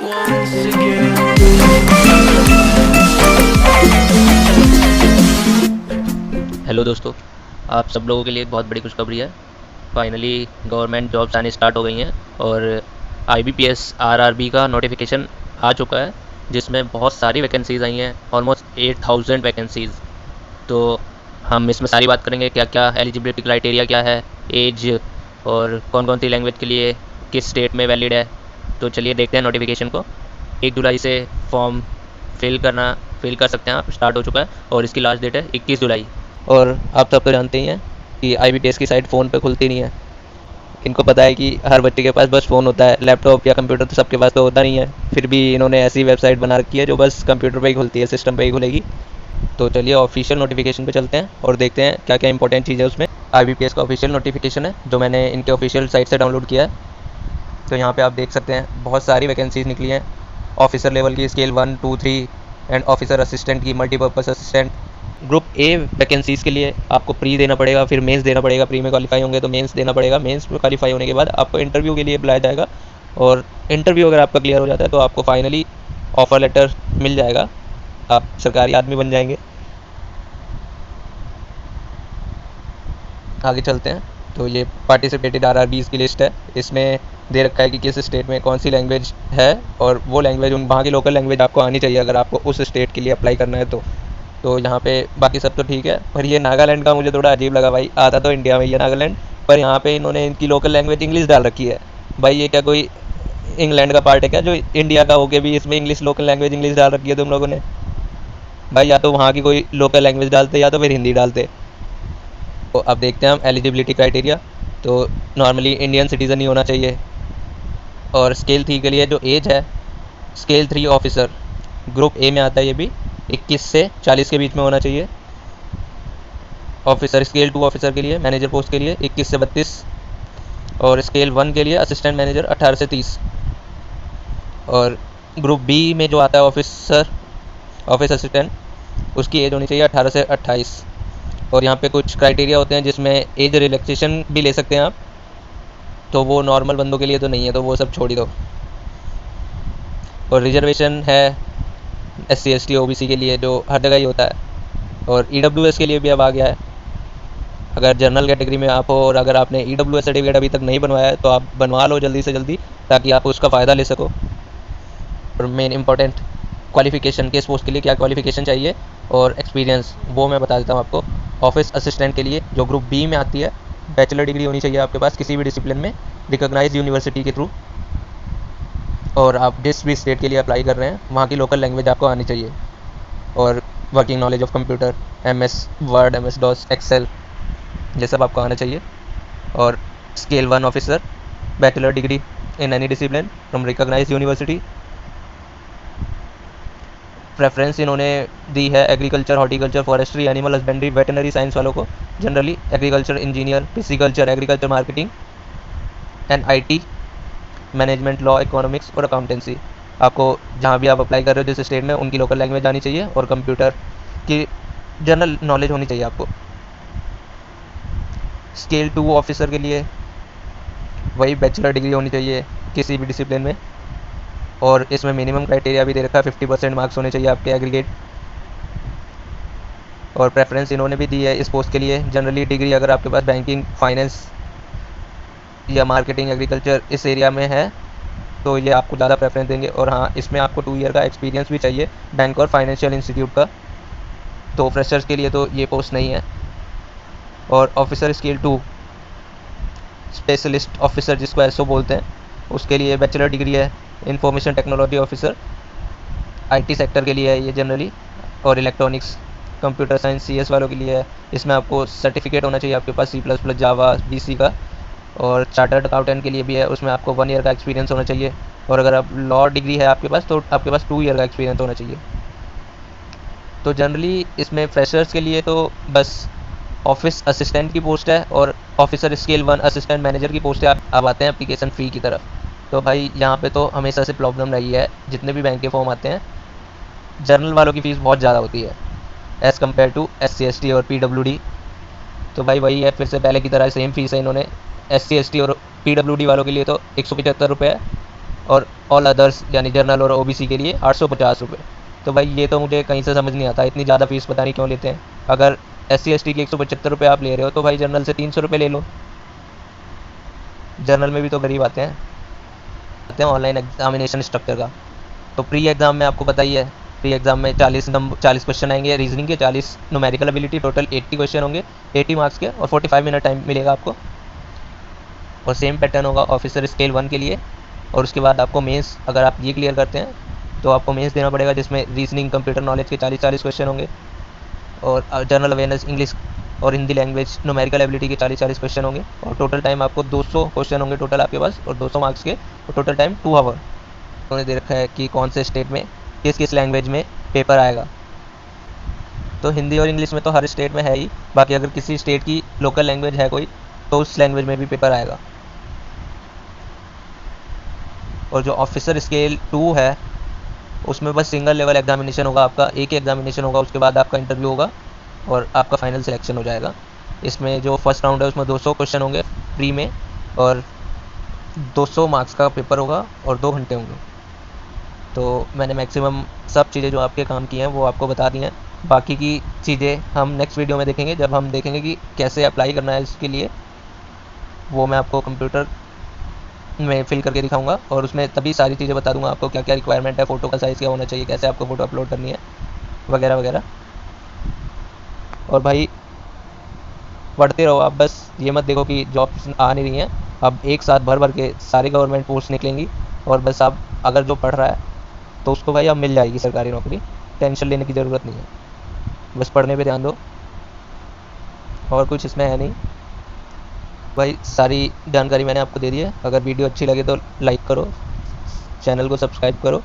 once again. Hello दोस्तों, आप सब लोगों के लिए एक बहुत बड़ी खुशखबरी है। फाइनली गवर्नमेंट जॉब्स आने स्टार्ट हो गई हैं और आईबीपीएस आरआरबी का नोटिफिकेशन आ चुका है, जिसमें बहुत सारी वैकेंसीज़ आई हैं, ऑलमोस्ट 8000 वैकेंसीज़। तो हम इसमें सारी बात करेंगे, क्या क्या एलिजिबिलिटी क्राइटेरिया क्या है, एज और कौन कौन सी लैंग्वेज के लिए किस स्टेट में वैलिड है। तो चलिए देखते हैं नोटिफिकेशन को। 1 जुलाई से फॉर्म फिल कर सकते हैं आप, स्टार्ट हो चुका है और इसकी लास्ट डेट है 21 जुलाई। और आप सब तो जानते ही हैं कि आईबीपीएस की साइट फ़ोन पे खुलती नहीं है। इनको पता है कि हर बच्चे के पास बस फ़ोन होता है, लैपटॉप या कंप्यूटर तो सबके पास तो होता नहीं है। फिर भी इन्होंने ऐसी वेबसाइट बना रखी है जो बस कंप्यूटर पे ही खुलती है, सिस्टम पे ही खुलेगी। तो चलिए ऑफिशियल नोटिफिकेशन पे चलते हैं और देखते हैं क्या क्या इंपॉर्टेंट चीज़ है उसमें। आईबीपीएस का ऑफिशियल नोटिफिकेशन है जो मैंने इनके ऑफिशियल साइट से डाउनलोड किया है। तो यहाँ पे आप देख सकते हैं बहुत सारी वैकेंसीज निकली हैं। ऑफिसर लेवल की स्केल 1, 2, 3 एंड ऑफिसर असिस्टेंट की, multipurpose assistant. Group A vacancies के लिए आपको प्री देना पड़ेगा, फिर मेंस देना पड़ेगा। प्री में क्वालिफाई होंगे तो मेंस देना पड़ेगा। मेंस में क्वालिफाई होने के बाद आपको इंटरव्यू के लिए बुलाया जाएगा और इंटरव्यू अगर आपका क्लियर हो जाता है तो आपको फाइनली ऑफर लेटर मिल जाएगा, आप सरकारी आदमी बन जाएंगे। आगे चलते हैं। तो ये पार्टिसिपेटेड आरआरबीज़ की लिस्ट है। इसमें दे रखा है कि किस स्टेट में कौन सी लैंग्वेज है और वो लैंग्वेज वहाँ की लोकल लैंग्वेज आपको आनी चाहिए अगर आपको उस स्टेट के लिए अप्लाई करना है तो यहाँ पे बाकी सब तो ठीक है। पर ये नागालैंड का मुझे थोड़ा अजीब लगा भाई। आता तो इंडिया में ही है नागालैंड, पर यहाँ पे इन्होंने इनकी लोकल लैंग्वेज इंग्लिश डाल रखी है। भाई ये क्या कोई इंग्लैंड का पार्ट है क्या जो इंडिया का होके भी इसमें इंग्लिश लोकल लैंग्वेज इंग्लिश डाल रखी है तुम लोगों ने? भाई या तो वहाँ की कोई लोकल लैंग्वेज डालते या तो फिर हिंदी डालते। तो अब देखते हैं हम एलिजिबिलिटी क्राइटेरिया। तो नॉर्मली इंडियन सिटीज़न ही होना चाहिए। और स्केल 3 के लिए जो एज है, स्केल 3 ऑफिसर ग्रुप ए में आता है, ये भी 21 से 40 के बीच में होना चाहिए। ऑफिसर स्केल 2 ऑफिसर के लिए, मैनेजर पोस्ट के लिए 21 से 32। और स्केल 1 के लिए असिस्टेंट मैनेजर 18 से 30। और ग्रुप बी में जो आता है ऑफिस असिस्टेंट, उसकी एज होनी चाहिए 18 से 28। और यहाँ पे कुछ क्राइटेरिया होते हैं जिसमें एज रिलैक्सेशन भी ले सकते हैं आप, तो वो नॉर्मल बंदों के लिए तो नहीं है, तो वो सब छोड़ ही दो। और रिजर्वेशन है SC ST OBC के लिए, जो हर जगह ही होता है। और EWS के लिए भी अब आ गया है। अगर जनरल कैटेगरी में आप हो और अगर आपने EWS सर्टिफिकेट अभी तक नहीं बनवाया है तो आप बनवा लो जल्दी से जल्दी, ताकि आप उसका फ़ायदा ले सको। और मेन इंपॉर्टेंट क्वालिफ़िकेशन, किस पोस्ट के लिए क्या क्वालिफ़िकेशन चाहिए और एक्सपीरियंस, वो मैं बता देता हूँ आपको। ऑफिस असिस्टेंट के लिए जो ग्रुप बी में आती है, बैचलर डिग्री होनी चाहिए आपके पास किसी भी डिसिप्लिन में, रिकॉग्नाइज्ड यूनिवर्सिटी के थ्रू। और आप जिस भी स्टेट के लिए अप्लाई कर रहे हैं वहाँ की लोकल लैंग्वेज आपको आनी चाहिए। और working knowledge of computer, MS Word, MS DOS, Excel, ये सब आपको आना चाहिए। और scale 1 officer, bachelor degree in any discipline from recognised university. Preference इन्होंने दी है agriculture, horticulture, forestry, animal husbandry, veterinary science वालों को। Generally agriculture engineer, pisciculture, agriculture marketing and IT, management, law, economics और अकाउंटेंसी। आपको जहाँ भी आप अप्लाई कर रहे हो जिस स्टेट में, उनकी लोकल लैंग्वेज आनी चाहिए और कंप्यूटर की जनरल नॉलेज होनी चाहिए आपको। स्केल 2 ऑफिसर के लिए वही बैचलर डिग्री होनी चाहिए किसी भी डिसिप्लिन में। और इसमें मिनिमम क्राइटेरिया भी दे रखा है, 50% मार्क्स होने चाहिए आपके एग्रीगेट। और प्रेफरेंस इन्होंने भी दी है इस पोस्ट के लिए, जनरली डिग्री अगर आपके पास बैंकिंग, फाइनेंस या मार्केटिंग, एग्रीकल्चर इस एरिया में है तो ये आपको ज़्यादा प्रेफरेंस देंगे। और हाँ, इसमें आपको 2 ईयर का एक्सपीरियंस भी चाहिए बैंक और फाइनेंशियल इंस्टीट्यूट का, तो फ्रेशर्स के लिए तो ये पोस्ट नहीं है। और ऑफिसर स्केल 2, स्पेशलिस्ट ऑफिसर जिसको SO बोलते हैं, उसके लिए बैचलर डिग्री है। Information technology officer IT sector के लिए है ये जनरली। और इलेक्ट्रॉनिक्स, कंप्यूटर साइंस, CS वालों के लिए है। इसमें आपको सर्टिफिकेट होना चाहिए आपके पास C++, जावा, BC का। और चार्टर्ड अकाउंटेंट के लिए भी है, उसमें आपको 1 ईयर का एक्सपीरियंस होना चाहिए। और अगर आप लॉ डिग्री है आपके पास तो आपके पास 2 ईयर का एक्सपीरियंस होना चाहिए। तो जनरली इसमें फ्रेशर्स के लिए तो बस ऑफिस असिस्टेंट की पोस्ट है और ऑफिसर स्केल 1 असिस्टेंट मैनेजर की पोस्ट है। अब आते हैं एप्लीकेशन फ़ी की तरफ। तो भाई यहाँ पे तो हमेशा से प्रॉब्लम रही है, जितने भी बैंक के फॉर्म आते हैं जनरल वालों की फ़ीस बहुत ज़्यादा होती है as compare to SC ST और PWD। तो भाई वही है, फिर से पहले की तरह सेम फ़ीस है। इन्होंने SC ST और PWD वालों के लिए तो 175 रुपये है और ऑल अदर्स यानी जनरल और ओबीसी के लिए 850 रुपये। तो भाई ये तो मुझे कहीं से समझ नहीं आता, इतनी ज़्यादा फीस पता नहीं क्यों लेते हैं। अगर SC ST की 175 रुपये आप ले रहे हो तो भाई जनरल से 300 रुपये ले लो, जनरल में भी तो गरीब आते हैं। ऑनलाइन एग्जामिनेशन स्ट्रक्चर का तो प्री एग्ज़ाम में आपको पता ही है, प्री एग्ज़ाम में 40 क्वेश्चन आएंगे रीजनिंग के, 40 न्यूमेरिकल एबिलिटी, टोटल 80 क्वेश्चन होंगे 80 मार्क्स के, और 45 मिनट टाइम मिलेगा आपको। और सेम पैटर्न होगा ऑफिसर स्केल 1 के लिए। और उसके बाद आपको मेंस, अगर आप ये क्लियर करते हैं तो आपको मेंस देना पड़ेगा, जिसमें रीजनिंग कंप्यूटर नॉलेज के 40 क्वेश्चन होंगे, और जनरल अवेयरनेस इंग्लिश और हिंदी लैंग्वेज न्यूमेरिकल एबिलिटी के 40 क्वेश्चन होंगे। और टोटल टाइम आपको 200 क्वेश्चन होंगे टोटल आपके पास, और 200 मार्क्स के, और टोटल टाइम 2 आवर। उन्होंने दे रखा है कि कौन से स्टेट में किस किस लैंग्वेज में पेपर आएगा। तो हिंदी और इंग्लिश में तो हर स्टेट में है ही, बाकी अगर किसी स्टेट की लोकल लैंग्वेज है कोई तो उस लैंग्वेज में भी पेपर आएगा। और जो ऑफिसर स्केल 2 है उसमें बस सिंगल लेवल एग्जामिनेशन होगा आपका, एक ही एग्जामिनेशन होगा, उसके बाद आपका इंटरव्यू होगा और आपका फाइनल सिलेक्शन हो जाएगा। इसमें जो फर्स्ट राउंड है उसमें 200 क्वेश्चन होंगे फ्री में, और 200 मार्क्स का पेपर होगा और 2 घंटे होंगे। तो मैंने मैक्सिमम सब चीज़ें जो आपके काम की हैं वो आपको बता दी हैं। बाकी की चीज़ें हम नेक्स्ट वीडियो में देखेंगे, जब हम देखेंगे कि कैसे अप्लाई करना है इसके लिए। वो मैं आपको कंप्यूटर में फिल करके दिखाऊंगा, और उसमें तभी सारी चीज़ें बता दूंगा आपको, क्या क्या रिक्वायरमेंट है, फ़ोटो का साइज़ क्या होना चाहिए, कैसे आपको फ़ोटो अपलोड करनी है, वगैरह वगैरह। और भाई पढ़ते रहो आप, बस ये मत देखो कि जॉब्स आ नहीं रही हैं। अब एक साथ भर भर के सारी गवर्नमेंट पोस्ट निकलेंगी, और बस आप अगर जो पढ़ रहा है तो उसको भाई अब मिल जाएगी सरकारी नौकरी, टेंशन लेने की ज़रूरत नहीं है, बस पढ़ने पे ध्यान दो, और कुछ इसमें है नहीं। भाई सारी जानकारी मैंने आपको दे दी है। अगर वीडियो अच्छी लगे तो लाइक करो, चैनल को सब्सक्राइब करो,